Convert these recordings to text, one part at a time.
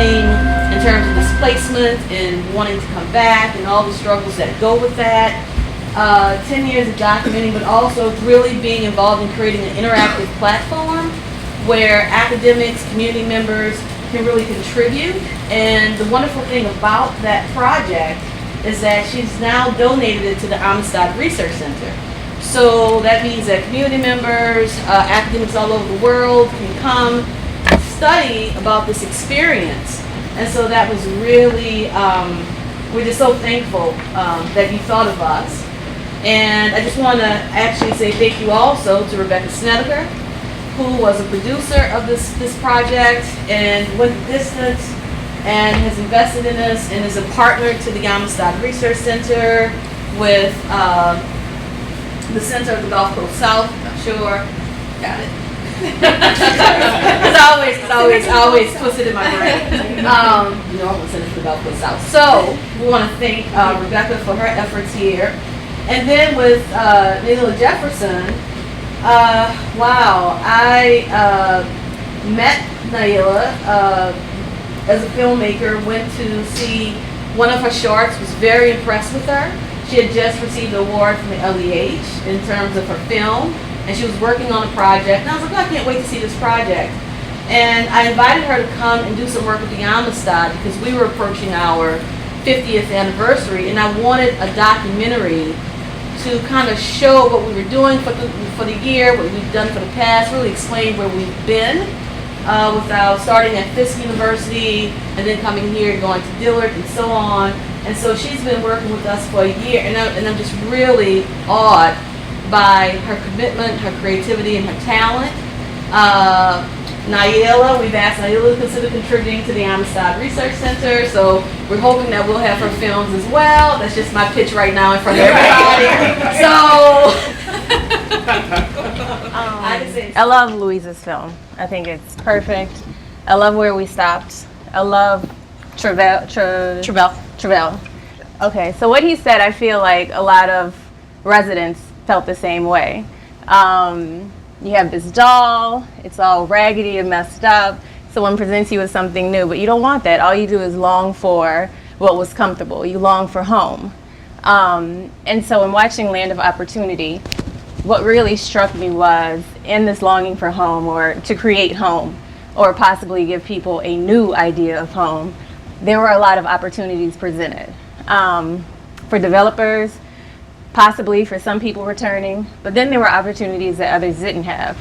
dealing in terms of displacement and wanting to come back and all the struggles that go with that. 10 years of documenting, but also really being involved in creating an interactive platform where academics, community members can really contribute. And the wonderful thing about that project is that she's now donated it to the Amistad Research Center. So that means that community members, academics all over the world can come study about this experience. And so that was really, we're just so thankful that you thought of us. And I just want to actually say thank you also to Rebecca Snedeker, who was a producer of this project and went the distance and has invested in us and is a partner to the Amistad Research Center with the Center of the Gulf Coast South. I'm sure, got it. It's always twisted in my brain. You know, I'm the Center for the Gulf Coast South. So we want to thank Rebecca for her efforts here. And then with Nailah Jefferson, wow, I met Nailah as a filmmaker, went to see one of her shorts, was very impressed with her. She had just received an award from the LEH in terms of her film, and she was working on a project. And I was like, oh, I can't wait to see this project. And I invited her to come and do some work with the Amistad because we were approaching our 50th anniversary, and I wanted a documentary to kind of show what we were doing for the year, what we've done for the past, really explain where we've been without starting at Fisk University and then coming here and going to Dillard and so on. And so she's been working with us for a year, and I'm just really awed by her commitment, her creativity, and her talent. Nailah, we've asked Nailah to consider contributing to the Amistad Research Center, so we're hoping that we'll have her films as well. That's just my pitch right now in front of everybody. I love Louisa's film. I think it's perfect. I love where we stopped. I love Travell. Okay, so what he said, I feel like a lot of residents felt the same way. You have this doll, it's all raggedy and messed up. Someone presents you with something new, but you don't want that. All you do is long for what was comfortable. You long for home. And so in watching Land of Opportunity, what really struck me was in this longing for home or to create home or possibly give people a new idea of home, there were a lot of opportunities presented for developers, possibly for some people returning, but then there were opportunities that others didn't have.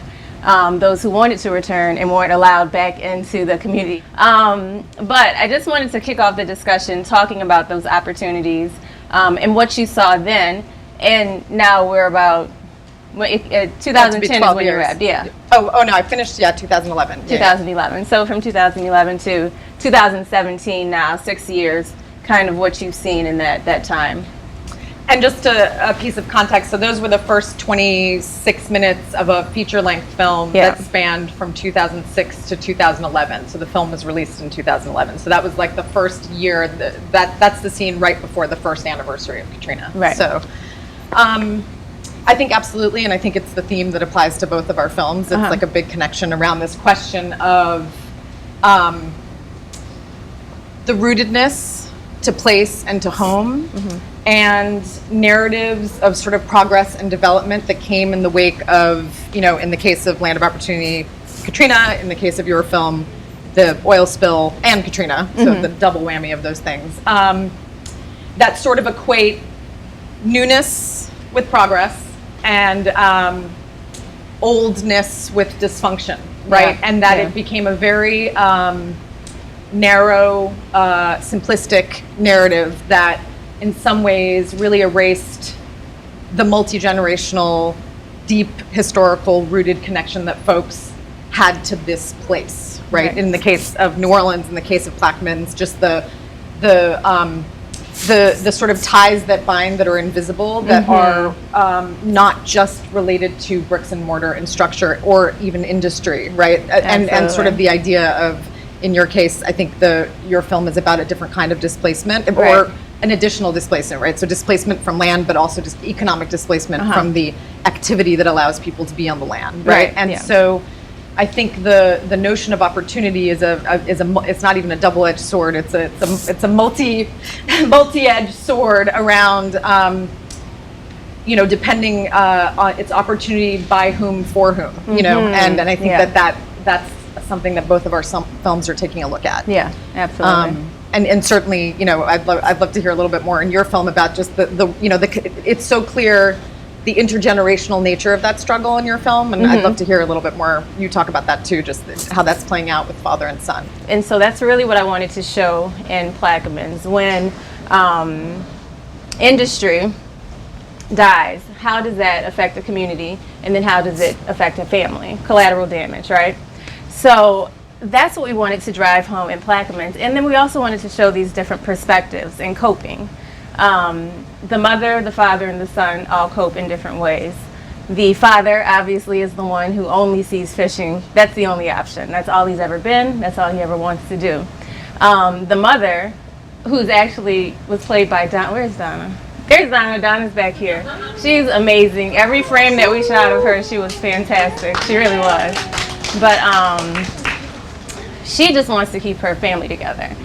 Those who wanted to return and weren't allowed back into the community. But I just wanted to kick off the discussion talking about those opportunities and what you saw then, and now we're about 2010 is when you wrapped, yeah. Oh no, I finished 2011. 2011. Yeah. So from 2011 to 2017 now, 6 years, kind of what you've seen in that time. And just a piece of context, so those were the first 26 minutes of a feature-length film that spanned from 2006 to 2011. So the film was released in 2011. So that was like the first year, that's the scene right before the first anniversary of Katrina. Right. So I think absolutely, and I think it's the theme that applies to both of our films. It's like a big connection around this question of the rootedness to place and to home. And narratives of sort of progress and development that came in the wake of, in the case of Land of Opportunity, Katrina, in the case of your film, the oil spill and Katrina, so the double whammy of those things, that sort of equate newness with progress and oldness with dysfunction, right? And that it became a very narrow, simplistic narrative that in some ways really erased the multi-generational, deep, historical, rooted connection that folks had to this place, right? In the case of New Orleans, in the case of Plaquemines, just the sort of ties that bind that are invisible, that are not just related to bricks and mortar and structure or even industry, right? And sort of the idea of, in your case, I think your film is about a different kind of displacement, or an additional displacement, right? So displacement from land, but also just economic displacement from the activity that allows people to be on the land, right? And so I think the notion of opportunity is it's not even a double-edged sword. It's a multi-edged sword around, depending on its opportunity by whom, for whom, and I think that's something that both of our films are taking a look at. Yeah, absolutely. And certainly, I'd love to hear a little bit more in your film about just it's so clear the intergenerational nature of that struggle in your film, and I'd love to hear a little bit more. You talk about that too, just how that's playing out with father and son. And so that's really what I wanted to show in Plaquemines. When industry dies, how does that affect the community, and then how does it affect a family? Collateral damage, right? So that's what we wanted to drive home in Plaquemines. And then we also wanted to show these different perspectives in coping. The mother, the father, and the son all cope in different ways. The father obviously is the one who only sees fishing. That's the only option. That's all he's ever been. That's all he ever wants to do. The mother, who's actually was played by where's Donna? There's Donna. Donna's back here. She's amazing. Every frame that we shot of her, she was fantastic. She really was. But she just wants to keep her family together.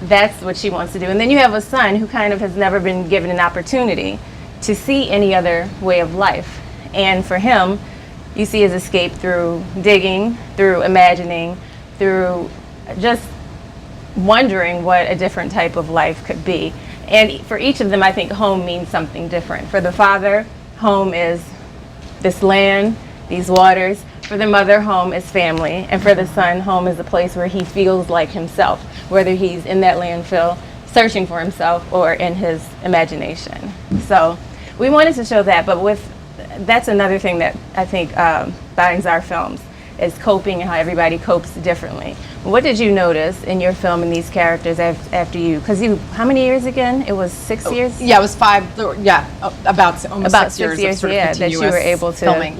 That's what she wants to do. And then you have a son who kind of has never been given an opportunity to see any other way of life. And for him, you see his escape through digging, through imagining, through just wondering what a different type of life could be. And for each of them, I think home means something different. For the father, home is this land, these waters. For the mother, home is family. And for the son, home is a place where he feels like himself, whether he's in that landfill searching for himself or in his imagination. So we wanted to show that, but that's another thing that I think binds our films, is coping and how everybody copes differently. What did you notice in your film and these characters after you, because how many years again? It was 6 years? Yeah, it was 5, about almost about 6 years of sort of that you were able to filming.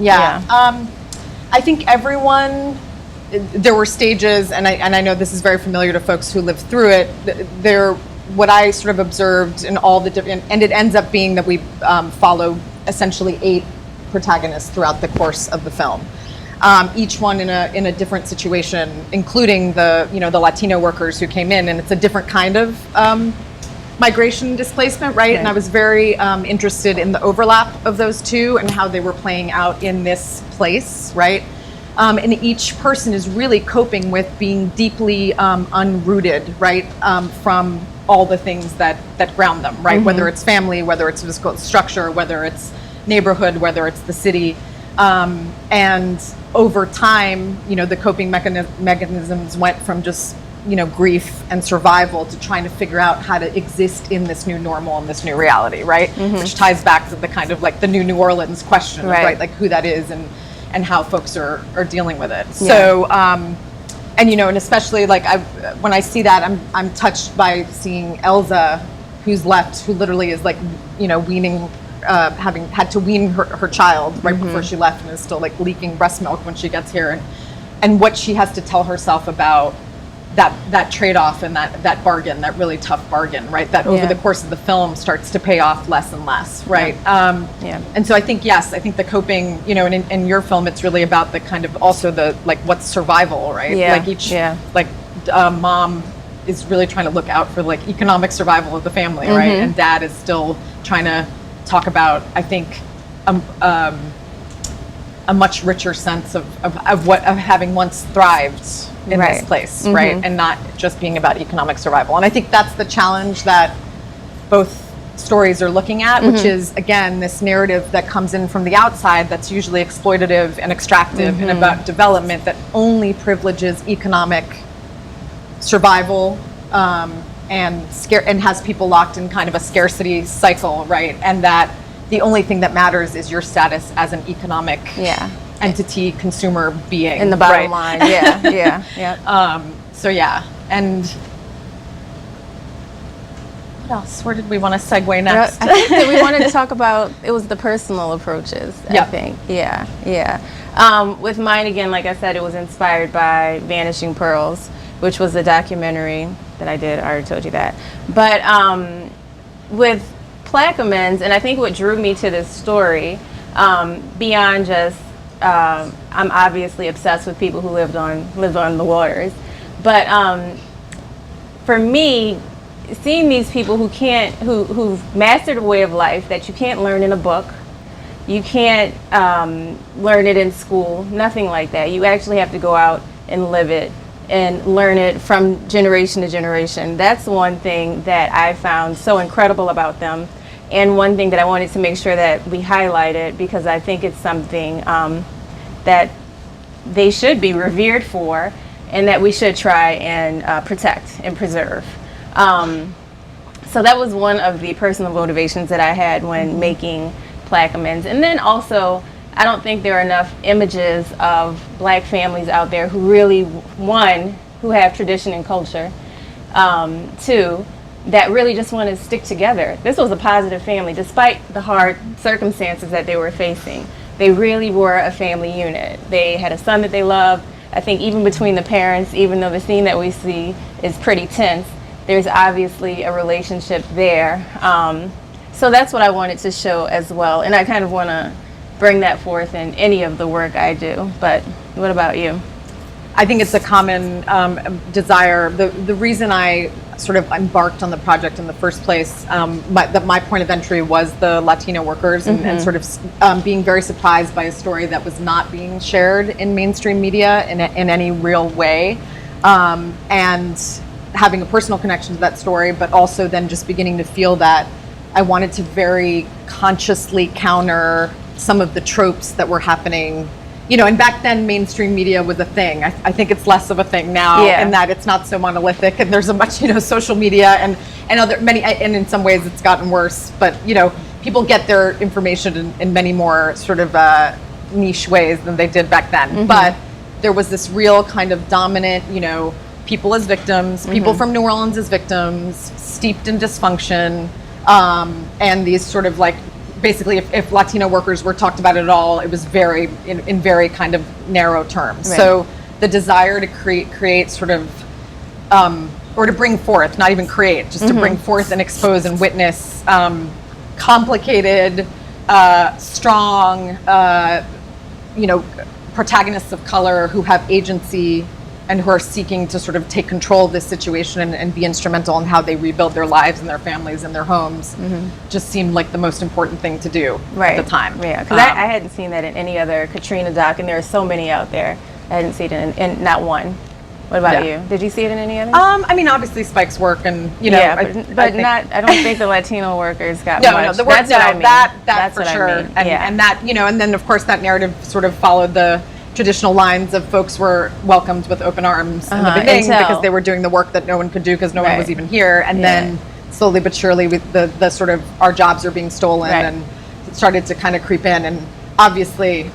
I think everyone, there were stages, and I know this is very familiar to folks who lived through it. What I sort of observed in all the different, and it ends up being that we follow essentially 8 protagonists throughout the course of the film. Each one in a different situation, including the Latino workers who came in, and it's a different kind of migration displacement, right? Okay. And I was very interested in the overlap of those two and how they were playing out in this place, right? And each person is really coping with being deeply unrooted, right, from all the things that ground them, right? Whether it's family, whether it's physical structure, whether it's neighborhood, whether it's the city. And over time, the coping mechanisms went from just grief and survival to trying to figure out how to exist in this new normal and this new reality, right? Which ties back to the kind of like the new New Orleans question, right? Like who that is and how folks are dealing with it. Yeah. So, and especially like when I see that, I'm touched by seeing Elsa, who's left, who literally is like, weaning, having had to wean her child right before she left, and is still like leaking breast milk when she gets here, and what she has to tell herself about that trade-off and that bargain, that really tough bargain, right? That over the course of the film starts to pay off less and less, right? And so I think the coping, and in your film, it's really about the kind of also the like what's survival, right? Like mom is really trying to look out for like economic survival of the family, right? And dad is still trying to talk about, I think, a much richer sense of having once thrived in this place, right? And not just being about economic survival. And I think that's the challenge that both stories are looking at, which is, again, this narrative that comes in from the outside that's usually exploitative and extractive and about development that only privileges economic survival and has people locked in kind of a scarcity cycle, right? And that the only thing that matters is your status as an economic entity, consumer being. In the bottom line, So and what else? Where did we want to segue next? I think that we wanted to talk about, it was the personal approaches, I think. With mine, again, like I said, it was inspired by Vanishing Pearls, which was a documentary that I did. I already told you that. But with Plaquemines, and I think what drew me to this story, beyond just I'm obviously obsessed with people who lived on the waters. But for me, seeing these people who've mastered a way of life that you can't learn in a book, you can't learn it in school, nothing like that. You actually have to go out and live it and learn it from generation to generation. That's one thing that I found so incredible about them, and one thing that I wanted to make sure that we highlighted, because I think it's something that they should be revered for, and that we should try and protect and preserve. So that was one of the personal motivations that I had when making Plaquemines. And then also, I don't think there are enough images of Black families out there who really, one, who have tradition and culture, two, that really just want to stick together. This was a positive family, despite the hard circumstances that they were facing. They really were a family unit. They had a son that they loved. I think even between the parents, even though the scene that we see is pretty tense, there's obviously a relationship there. So that's what I wanted to show as well. And I kind of want to bring that forth in any of the work I do. But what about you? I think it's a common desire. The reason I sort of embarked on the project in the first place, my point of entry was the Latino workers, and sort of being very surprised by a story that was not being shared in mainstream media in any real way, and having a personal connection to that story, but also then just beginning to feel that I wanted to very consciously counter some of the tropes that were happening. And back then mainstream media was a thing. I think it's less of a thing now, and that it's not so monolithic, and there's a much, social media and other many, and in some ways it's gotten worse, but people get their information in many more sort of niche ways than they did back then. But there was this real kind of dominant, people as victims, people from New Orleans as victims, steeped in dysfunction, and these sort of like, basically, if Latino workers were talked about at all, it was very in very kind of narrow terms. Right. So the desire to create sort of, or to bring forth, not even create, just to bring forth and expose and witness complicated, strong, protagonists of color who have agency and who are seeking to sort of take control of this situation and be instrumental in how they rebuild their lives and their families and their homes, just seemed like the most important thing to do at the time. Yeah, because I hadn't seen that in any other Katrina doc, and there are so many out there. I hadn't seen it in not one. What about you? Did you see it in any other? I mean, obviously Spike's work, and but not. I don't think the Latino workers got much. No, the work. That's what I mean. That for sure. I mean. And that, and then of course that narrative sort of followed the traditional lines of folks were welcomed with open arms in the beginning because they were doing the work that no one could do because no one was even here, and then slowly but surely with the sort of our jobs are being stolen, and it started to kind of creep in, and obviously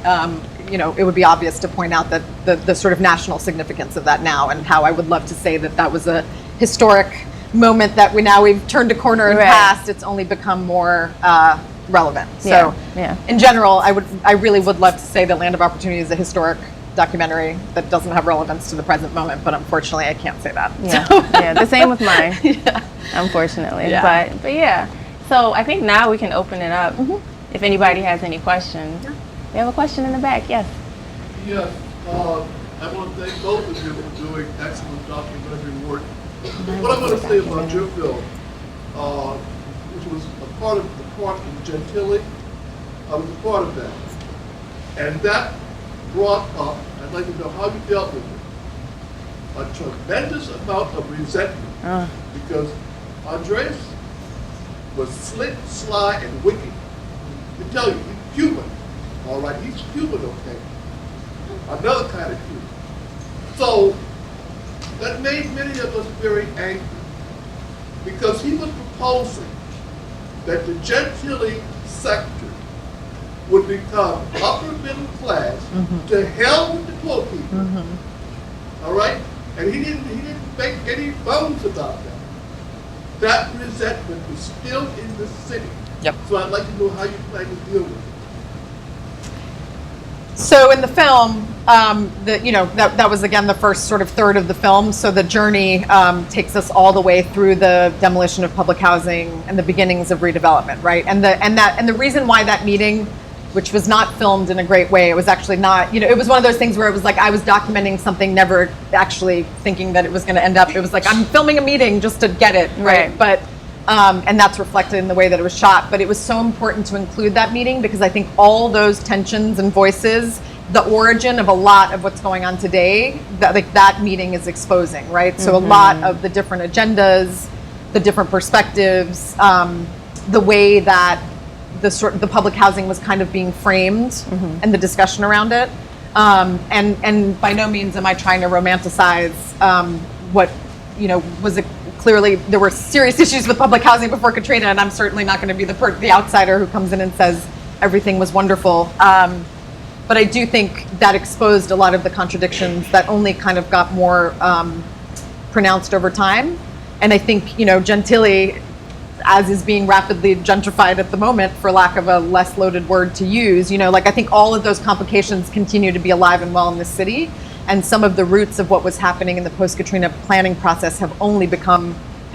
it would be obvious to point out that the sort of national significance of that now, and how I would love to say that was a historic moment that we've turned a corner and past. It's only become more relevant. So in general, I really would love to say that Land of Opportunity is a historic documentary that doesn't have relevance to the present moment, but unfortunately I can't say that. The same with mine. Unfortunately. But yeah. So I think now we can open it up if anybody has any questions. We have a question in the back. Yes. Yes. I want to thank both of you for doing excellent documentary work. What I'm going to say about your film, which was a part of the part in Gentilly, I was a part of that. And that brought up, I'd like to know how you dealt with it, a tremendous amount of resentment. Because Andres was slick, sly, and wicked. To tell you, he's Cuban. All right, he's Cuban, okay? Another kind of Cuban. So that made many of us very angry because he was proposing that the Gentilly sector would become upper middle class, to hell with the poor people. All right? And he didn't make any bones about that. That resentment was still in the city. Yep. So I'd like to know how you plan to deal with it. So in the film, that was again the first sort of third of the film. So the journey takes us all the way through the demolition of public housing and the beginnings of redevelopment, right? And the reason why that meeting which was not filmed in a great way. It was actually not, it was one of those things where it was like I was documenting something, never actually thinking that it was going to end up. It was like I'm filming a meeting just to get it, right? But and that's reflected in the way that it was shot. But it was so important to include that meeting because I think all those tensions and voices, the origin of a lot of what's going on today, that meeting is exposing, right? So a lot of the different agendas, the different perspectives, the way that the public housing was kind of being framed and the discussion around it. And by no means am I trying to romanticize what, was clearly there were serious issues with public housing before Katrina, and I'm certainly not going to be the outsider who comes in and says everything was wonderful. But I do think that exposed a lot of the contradictions that only kind of got more pronounced over time. And I think, Gentili, as is being rapidly gentrified at the moment, for lack of a less loaded word to use, I think all of those complications continue to be alive and well in this city. And some of the roots of what was happening in the post-Katrina planning process have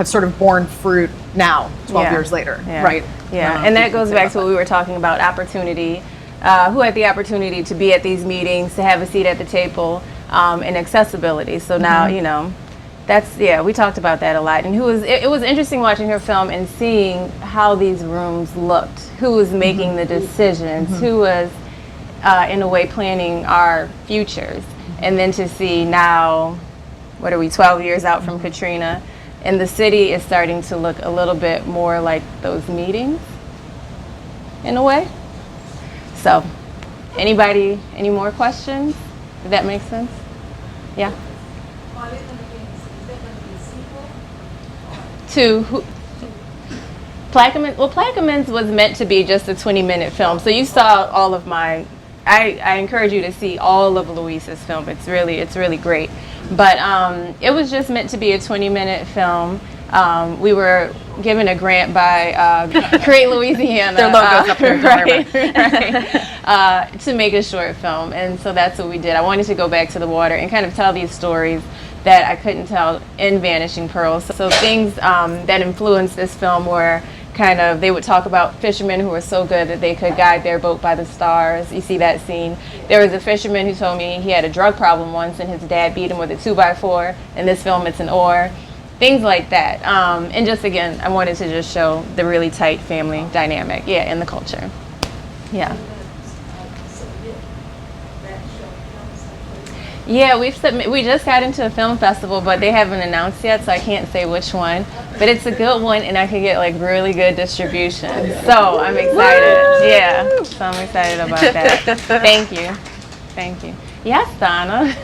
sort of borne fruit now, 12 years later, right? Yeah, and that goes back to what we were talking about, opportunity. Who had the opportunity to be at these meetings, to have a seat at the table, and accessibility. So now, we talked about that a lot. And it was interesting watching her film and seeing how these rooms looked, who was making the decisions, who was, in a way, planning our futures. And then to see now, 12 years out from Katrina, and the city is starting to look a little bit more like those meetings, in a way. So, anybody, any more questions? Did that make sense? Yeah? To who? Plaquemines was meant to be just a 20-minute film. So you saw all of mine. I encourage you to see all of Luisa's film. It's really great. But it was just meant to be a 20-minute film. We were given a grant by Create Louisiana. Their logo's up there. Right. To make a short film. And so that's what we did. I wanted to go back to the water and kind of tell these stories that I couldn't tell in Vanishing Pearls. So things that influenced this film were they would talk about fishermen who were so good that they could guide their boat by the stars. You see that scene. There was a fisherman who told me he had a drug problem once and his dad beat him with a 2x4. In this film, it's an oar. Things like that. And just, again, I wanted to just show the really tight family dynamic, in the culture. Yeah. Yeah, we just got into a film festival, but they haven't announced yet, so I can't say which one. But it's a good one, and I could get really good distribution. So I'm excited. Yeah, so I'm excited about that. Thank you. Yes, Donna.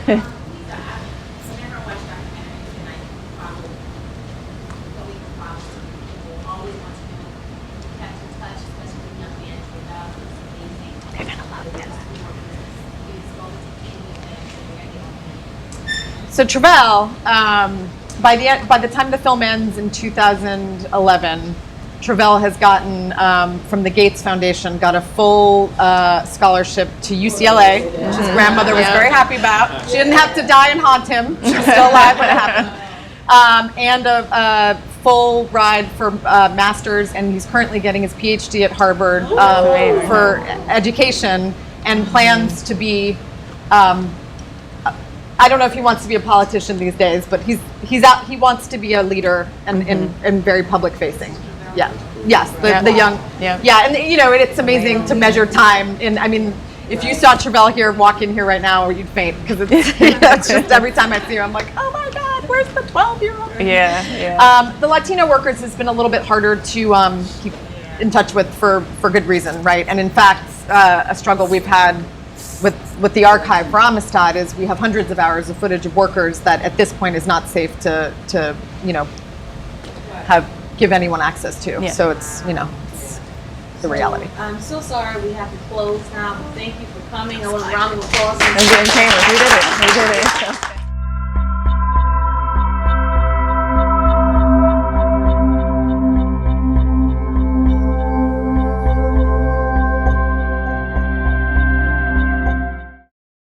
So Travell, by the time the film ends in 2011, Travell has gotten, from the Gates Foundation, got a full scholarship to UCLA, which his grandmother was very happy about. She didn't have to die and haunt him. She was still alive when it happened. And a full ride for master's, and he's currently getting his PhD at Harvard for education, and plans to be, I don't know if he wants to be a politician these days, but he's out. He wants to be a leader and very public facing. Yeah. Yes. The young. Yeah. Yeah. And it's amazing to measure time. And I mean, if you saw Travell here walk in here right now, you'd faint because it's just every time I see her, I'm like, oh my God, where's the 12-year-old? Yeah. The Latino workers has been a little bit harder to keep in touch with for good reason, right? And in fact, a struggle we've had with the archive for Amistad is we have hundreds of hours of footage of workers that at this point is not safe to give anyone access to. Yeah. So it's it's the reality. I'm so sorry we have to close now, but thank you for coming. I want a round of applause. We did it.